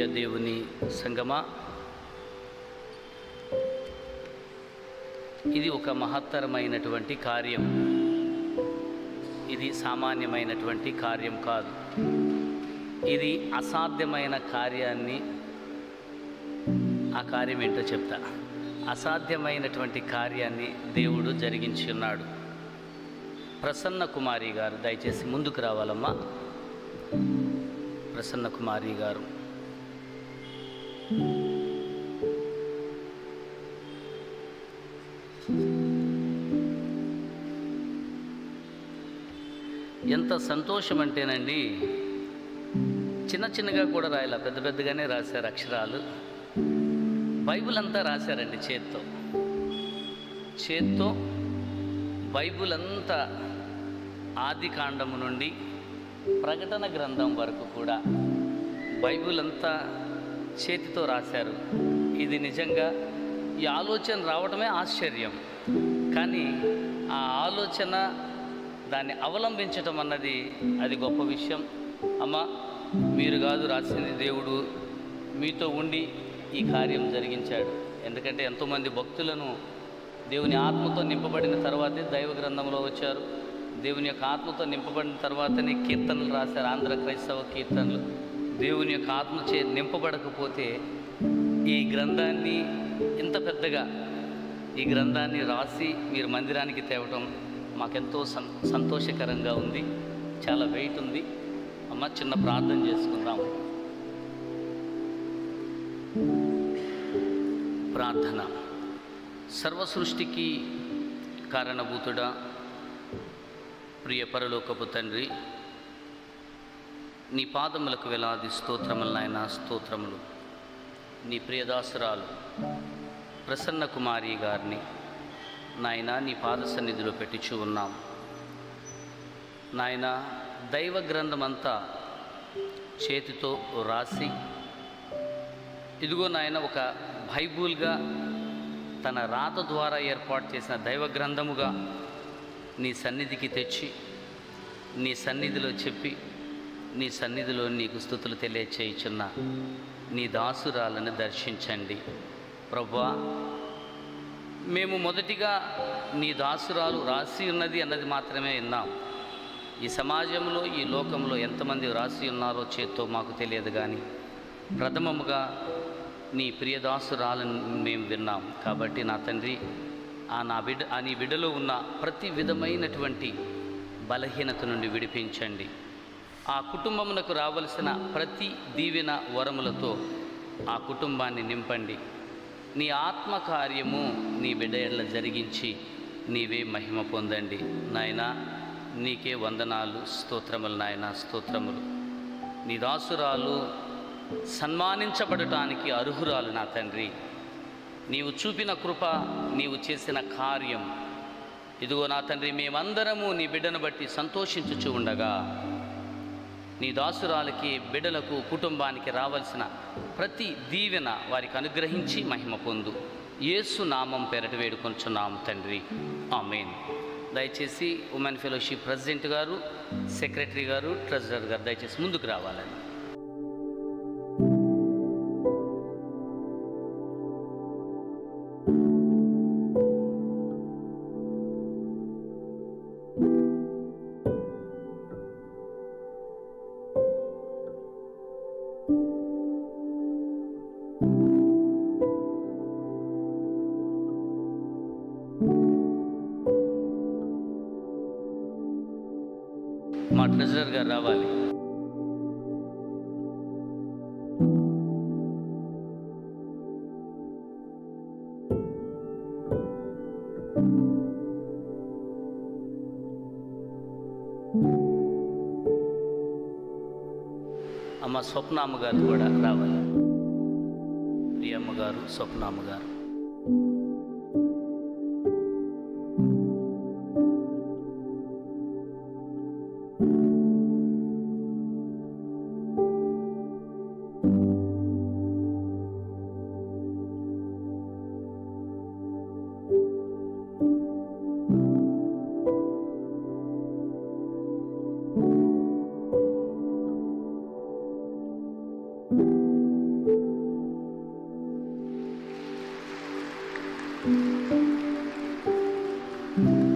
ప్రియ దేవుని సంగమా, ఇది ఒక మహత్తరమైనటువంటి కార్యం. ఇది సామాన్యమైనటువంటి కార్యం కాదు. ఇది అసాధ్యమైన కార్యాన్ని, ఆ కార్యం ఏంటో చెప్తా. అసాధ్యమైనటువంటి కార్యాన్ని దేవుడు జరిగించి ఉన్నాడు. ప్రసన్న కుమారి గారు దయచేసి ముందుకు రావాలమ్మా. ప్రసన్న కుమారి గారు, ఎంత సంతోషం అంటేనండి, చిన్న చిన్నగా కూడా రాయాల, పెద్ద పెద్దగానే రాశారు అక్షరాలు. బైబిల్ అంతా రాశారండి చేత్తో బైబిల్ అంతా ఆది కాండము నుండి ప్రకటన గ్రంథం వరకు కూడా బైబిల్ అంతా చేతితో రాశారు. ఇది నిజంగా ఈ ఆలోచన రావడమే ఆశ్చర్యం. కానీ ఆ ఆలోచన, దాన్ని అవలంబించటం అన్నది అది గొప్ప విషయం. అమ్మ, మీరు కాదు రాసింది, దేవుడు మీతో ఉండి ఈ కార్యం జరిగించాడు. ఎందుకంటే ఎంతోమంది భక్తులను దేవుని ఆత్మతో నింపబడిన తర్వాతే దైవ గ్రంథంలో వచ్చారు. దేవుని యొక్క ఆత్మతో నింపబడిన తర్వాతనే కీర్తనలు రాశారు, ఆంధ్ర క్రైస్తవ కీర్తనలు. దేవుని యొక్క ఆత్మచే నింపబడకపోతే ఈ గ్రంథాన్ని, ఇంత పెద్దగా ఈ గ్రంథాన్ని రాసి మీరు మందిరానికి తేవటం మాకెంతో సంతోషకరంగా ఉంది. చాలా వెయిట్ ఉంది. అమ్మ, చిన్న ప్రార్థన చేసుకుందాం. ప్రార్థన. సర్వ సృష్టికి కారణభూతుడా, ప్రియ పరలోకపు తండ్రి, నీ పాదములకు వేలాది స్తోత్రములు నాయన, స్తోత్రములు. నీ ప్రియదాసురాలు ప్రసన్న కుమారి గారిని నాయన నీ పాద సన్నిధిలో పెట్టించు ఉన్నాం. నాయన, దైవ గ్రంథమంతా చేతితో రాసి, ఇదిగో నాయన ఒక బైబుల్గా తన రాత ద్వారా ఏర్పాటు చేసిన దైవ గ్రంథముగా నీ సన్నిధికి తెచ్చి, నీ సన్నిధిలో చెప్పి, నీ సన్నిధిలో నీకు స్తుతులు తెలియచేయుచున్న నీ దాసురాలను దర్శించండి ప్రభువా. మేము మొదటిగా నీ దాసురాలు రాసి ఉన్నది అన్నది మాత్రమే విన్నాం. ఈ సమాజంలో, ఈ లోకంలో ఎంతమంది రాసి ఉన్నారో చేత్తో మాకు తెలియదు. కానీ ప్రథమముగా నీ ప్రియదాసురాలను మేము విన్నాం. కాబట్టి నా తండ్రి, నీ బిడ్డలో ఉన్న ప్రతి విధమైనటువంటి బలహీనత నుండి విడిపించండి. ఆ కుటుంబమునకు రావలసిన ప్రతి దీవెన వరములతో ఆ కుటుంబాన్ని నింపండి. నీ ఆత్మకార్యము నీ బిడ్డ ఎడల జరిగించి నీవే మహిమ పొందండి నాయనా. నీకే వందనాలు, స్తోత్రములు నాయన, స్తోత్రములు. నీ దాసురాలు సన్మానించబడటానికి అర్హురాలు నా తండ్రి. నీవు చూపిన కృప, నీవు చేసిన కార్యం, ఇదిగో నా తండ్రి, మేమందరము నీ బిడ్డను బట్టి సంతోషించుచు ఉండగా, నీ దాసురాలకి, బిడ్డలకు, కుటుంబానికి రావాల్సిన ప్రతి దీవెన వారికి అనుగ్రహించి మహిమ పొందు. యేసు నామం పేరట వేడుకొంచున్నాము తండ్రి, ఆమేన్. దయచేసి ఉమెన్ ఫెలోషిప్ ప్రెసిడెంట్ గారు, సెక్రటరీ గారు, ట్రెజరర్ గారు దయచేసి ముందుకు రావాలని. మా ట్రెజరర్ గారు రావాలి. అమ్మ స్వప్నామ్మ గారు కూడా రావాలి. ప్రియమ్మ గారు, స్వప్నామ్మ గారు. you.